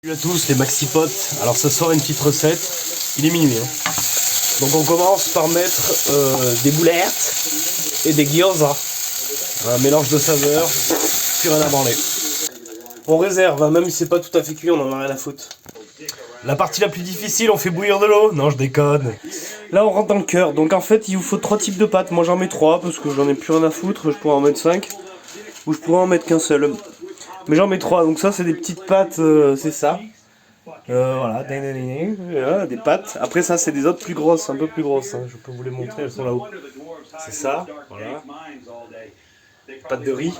Salut à tous les maxi potes, alors ce soir une petite recette, il est minuit hein. Donc on commence par mettre des boulettes et des gyoza, un mélange de saveurs, plus rien à branler. On réserve, hein, même si c'est pas tout à fait cuit, on en a rien à foutre. La partie la plus difficile, on fait bouillir de l'eau. Non je déconne. Là on rentre dans le cœur, donc en fait il vous faut 3 types de pâtes, moi j'en mets 3 parce que j'en ai plus rien à foutre, je pourrais en mettre 5, ou je pourrais en mettre qu'un seul. Mais j'en mets 3, donc ça c'est des petites pâtes, c'est ça. Voilà, des pâtes. Après ça c'est des autres plus grosses, un peu plus grosses. Hein. Je peux vous les montrer, elles sont là-haut. C'est ça, voilà. Pâtes de riz.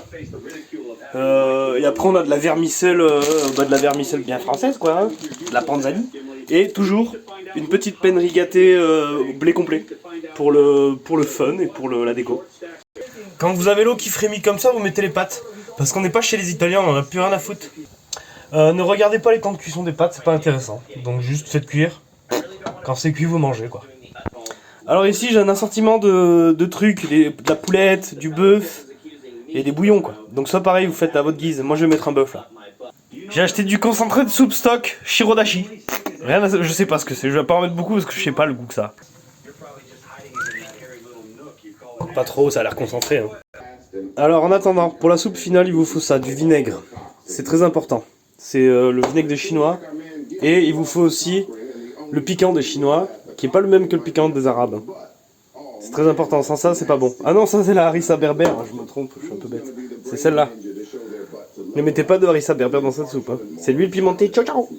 Et après on a de la vermicelle, de la vermicelle bien française quoi, hein. De la panzani. Et toujours une petite peine rigatée blé complet pour le fun et pour la déco. Quand vous avez l'eau qui frémit comme ça, vous mettez les pâtes. Parce qu'on n'est pas chez les Italiens, on en a plus rien à foutre. Ne regardez pas les temps de cuisson des pâtes, c'est pas intéressant. Donc juste faites cuire. Quand c'est cuit, vous mangez quoi. Alors ici j'ai un assortiment de trucs, de la poulette, du bœuf et des bouillons quoi. Donc ça pareil, vous faites à votre guise. Moi je vais mettre un bœuf là. J'ai acheté du concentré de soupe stock Shirodashi. Rien à, je sais pas ce que c'est, je vais pas en mettre beaucoup parce que je sais pas le goût que ça a. Pas trop, ça a l'air concentré hein. Alors en attendant, pour la soupe finale il vous faut ça, du vinaigre. C'est très important. C'est le vinaigre des Chinois. Et il vous faut aussi le piquant des Chinois, qui est pas le même que le piquant des Arabes. C'est très important, sans ça c'est pas bon. Ah non, ça c'est la harissa berbère, je me trompe, je suis un peu bête. C'est celle-là. Ne mettez pas de harissa berbère dans cette soupe. Hein. C'est l'huile pimentée, ciao ciao.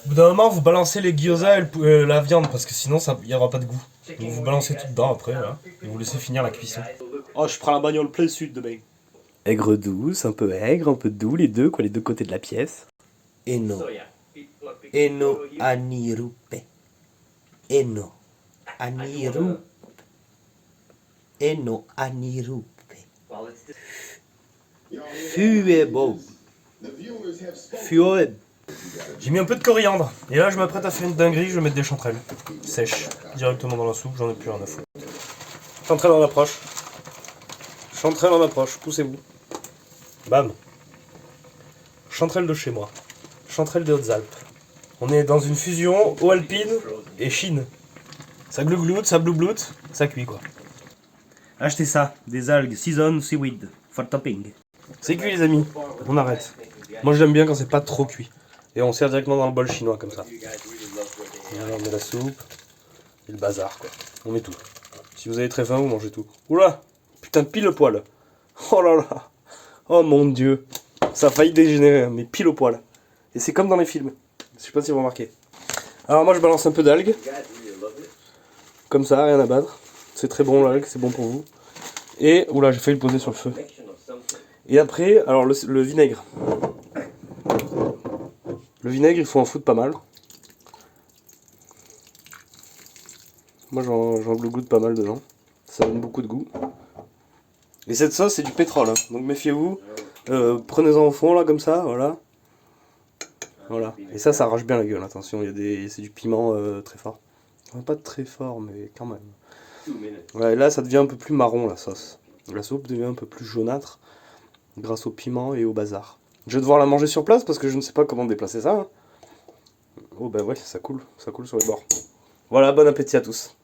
Au bout d'un moment, vous balancez les gyoza et la viande, parce que sinon il n'y aura pas de goût. Donc vous balancez tout dedans après, là, et vous laissez finir la cuisson. Oh, je prends la bagnole plein sud de bain. Aigre douce, un peu aigre, un peu doux, les deux côtés de la pièce. Eno. Eno anirupe. Eno anirupe. Eno anirupe. Fuebo. Fueb. J'ai mis un peu de coriandre. Et là, je m'apprête à faire une dinguerie, je vais mettre des chanterelles. Sèches. Directement dans la soupe, j'en ai plus rien à foutre. Chanterelle en approche. Chanterelle en approche, poussez-vous. Bam. Chanterelle de chez moi. Chanterelle des Hautes-Alpes. On est dans une fusion eau alpine et Chine. Ça glougloute, ça bloubloute, ça cuit quoi. Achetez ça, des algues season seaweed for topping. C'est cuit les amis, on arrête. Moi j'aime bien quand c'est pas trop cuit. Et on sert directement dans le bol chinois comme ça. Et alors on met la soupe et le bazar quoi. On met tout. Si vous avez très faim, vous mangez tout. Oula, putain pile le poil. Oh là là. Oh mon dieu. Ça a failli dégénérer, mais pile au poil. Et c'est comme dans les films. Je sais pas si vous remarquez. Alors moi je balance un peu d'algues. Comme ça, rien à battre. C'est très bon l'algue, c'est bon pour vous. Et, oula, j'ai failli le poser sur le feu. Et après, alors le vinaigre. Le vinaigre, il faut en foutre pas mal. Moi j'en glougloute pas mal dedans. Ça donne beaucoup de goût. Et cette sauce, c'est du pétrole. Hein. Donc méfiez-vous. Prenez-en au fond, là, comme ça, voilà. Voilà. Et ça arrache bien la gueule, attention, c'est du piment très fort. Enfin, pas très fort, mais quand même. Ouais, là, ça devient un peu plus marron, la sauce. La soupe devient un peu plus jaunâtre, grâce au piment et au bazar. Je vais devoir la manger sur place, parce que je ne sais pas comment déplacer ça. Hein. Oh, bah ouais, ça coule sur les bords. Voilà, bon appétit à tous.